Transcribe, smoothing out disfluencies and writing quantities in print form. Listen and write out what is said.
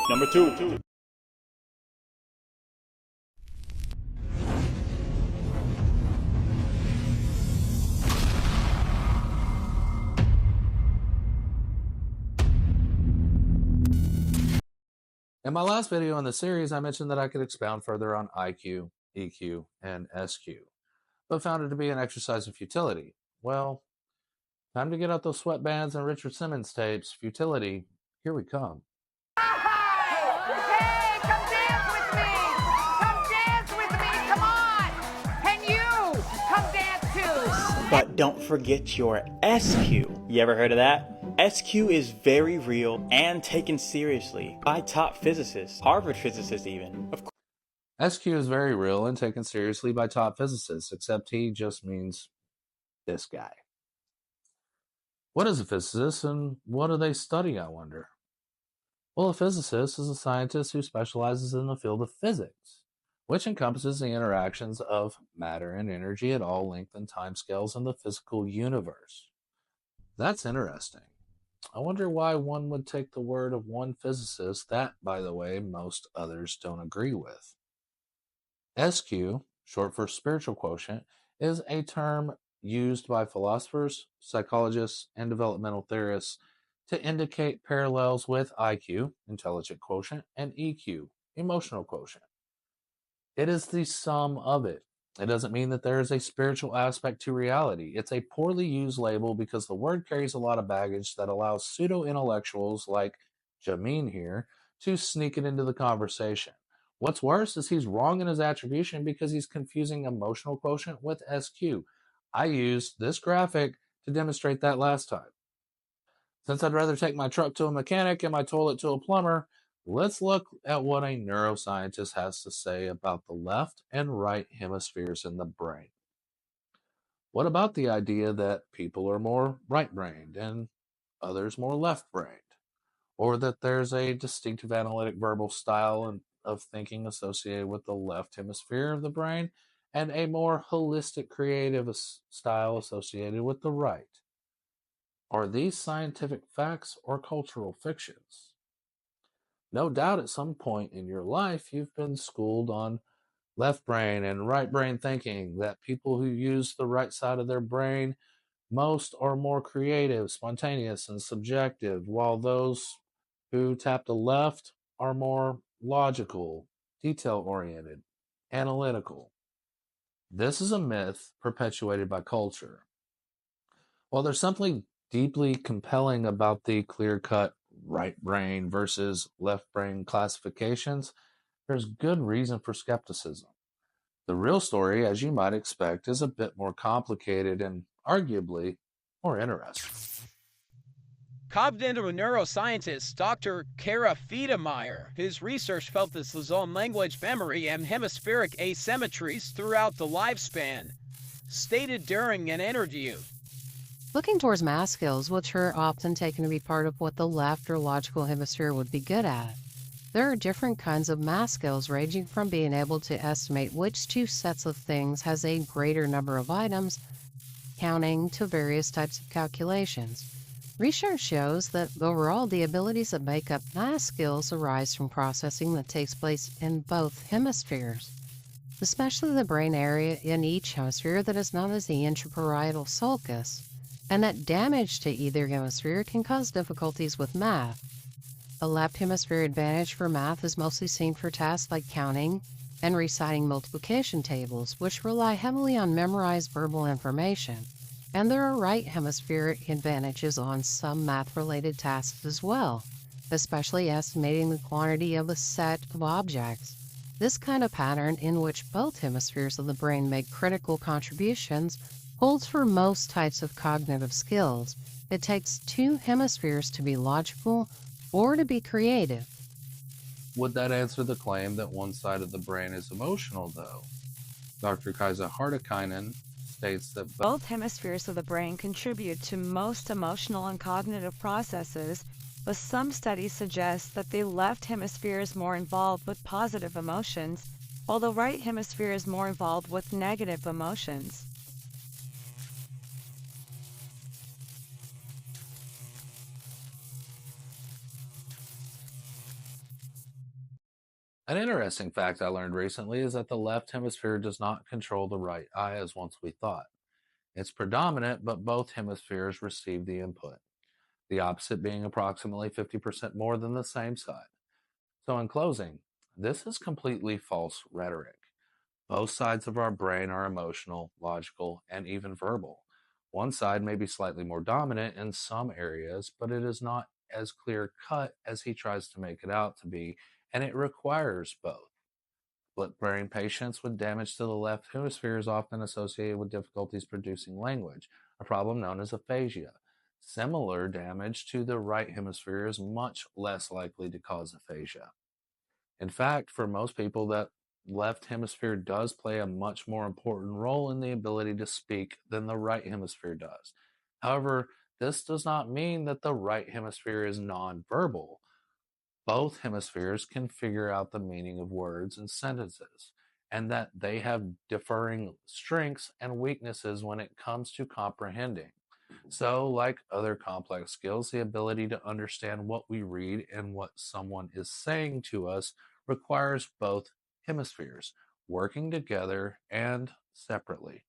Myth number 2. In my last video in the series, I mentioned that I could expound further on IQ, EQ, and SQ, but found it to be an exercise in futility. Well, time to get out those sweatbands and Richard Simmons tapes. Futility, here we come. Hey, come dance with me! Come dance with me! Come on! Can you come dance too? But don't forget your SQ. You ever heard of that? SQ is very real and taken seriously by top physicists, Harvard physicists even. Of course. SQ is very real and taken seriously by top physicists, except he just means this guy. What is a physicist and what do they study, I wonder? Well, a physicist is a scientist who specializes in the field of physics, which encompasses the interactions of matter and energy at all length and time scales in the physical universe. That's interesting. I wonder why one would take the word of one physicist that, by the way, most others don't agree with. SQ, short for spiritual quotient, is a term used by philosophers, psychologists, and developmental theorists to indicate parallels with IQ, intelligent quotient, and EQ, emotional quotient. It is the sum of it. It doesn't mean that there is a spiritual aspect to reality. It's a poorly used label because the word carries a lot of baggage that allows pseudo-intellectuals like Jamin here to sneak it into the conversation. What's worse is he's wrong in his attribution because he's confusing emotional quotient with SQ. I used this graphic to demonstrate that last time. Since I'd rather take my truck to a mechanic and my toilet to a plumber, let's look at what a neuroscientist has to say about the left and right hemispheres in the brain. What about the idea that people are more right-brained and others more left-brained? Or that there's a distinctive analytic verbal style of thinking associated with the left hemisphere of the brain and a more holistic creative style associated with the right? Are these scientific facts or cultural fictions? No doubt at some point in your life you've been schooled on left brain and right brain thinking, that people who use the right side of their brain most are more creative, spontaneous, and subjective, while those who tap the left are more logical, detail oriented, analytical. This is a myth perpetuated by culture. While there's something deeply compelling about the clear cut right brain versus left brain classifications, there's good reason for skepticism. The real story, as you might expect, is a bit more complicated and arguably more interesting. Cognitive neuroscientist Dr. Kara Fiedemeyer. His research focuses on language memory and hemispheric asymmetries throughout the lifespan, stated during an interview. Looking towards math skills, which are often taken to be part of what the left or logical hemisphere would be good at. There are different kinds of math skills ranging from being able to estimate which two sets of things has a greater number of items, counting to various types of calculations. Research shows that overall the abilities that make up math skills arise from processing that takes place in both hemispheres, especially the brain area in each hemisphere that is known as the intraparietal sulcus, and that damage to either hemisphere can cause difficulties with math. A left hemisphere advantage for math is mostly seen for tasks like counting and reciting multiplication tables, which rely heavily on memorized verbal information. And there are right hemispheric advantages on some math-related tasks as well, especially estimating the quantity of a set of objects. This kind of pattern, in which both hemispheres of the brain make critical contributions, holds for most types of cognitive skills. It takes two hemispheres to be logical or to be creative. Would that answer the claim that one side of the brain is emotional, though? Dr. Kaisa Hartikainen states that both hemispheres of the brain contribute to most emotional and cognitive processes, but some studies suggest that the left hemisphere is more involved with positive emotions, while the right hemisphere is more involved with negative emotions. An interesting fact I learned recently is that the left hemisphere does not control the right eye as once we thought. It's predominant, but both hemispheres receive the input, the opposite being approximately 50% more than the same side. So, in closing, this is completely false rhetoric. Both sides of our brain are emotional, logical, and even verbal. One side may be slightly more dominant in some areas, but it is not as clear cut as he tries to make it out to be, and it requires both. Split brain patients with damage to the left hemisphere is often associated with difficulties producing language, a problem known as aphasia. Similar damage to the right hemisphere is much less likely to cause aphasia. In fact, for most people, that left hemisphere does play a much more important role in the ability to speak than the right hemisphere does. However, this does not mean that the right hemisphere is nonverbal. Both hemispheres can figure out the meaning of words and sentences, and that they have differing strengths and weaknesses when it comes to comprehending. So, like other complex skills, the ability to understand what we read and what someone is saying to us requires both hemispheres working together and separately.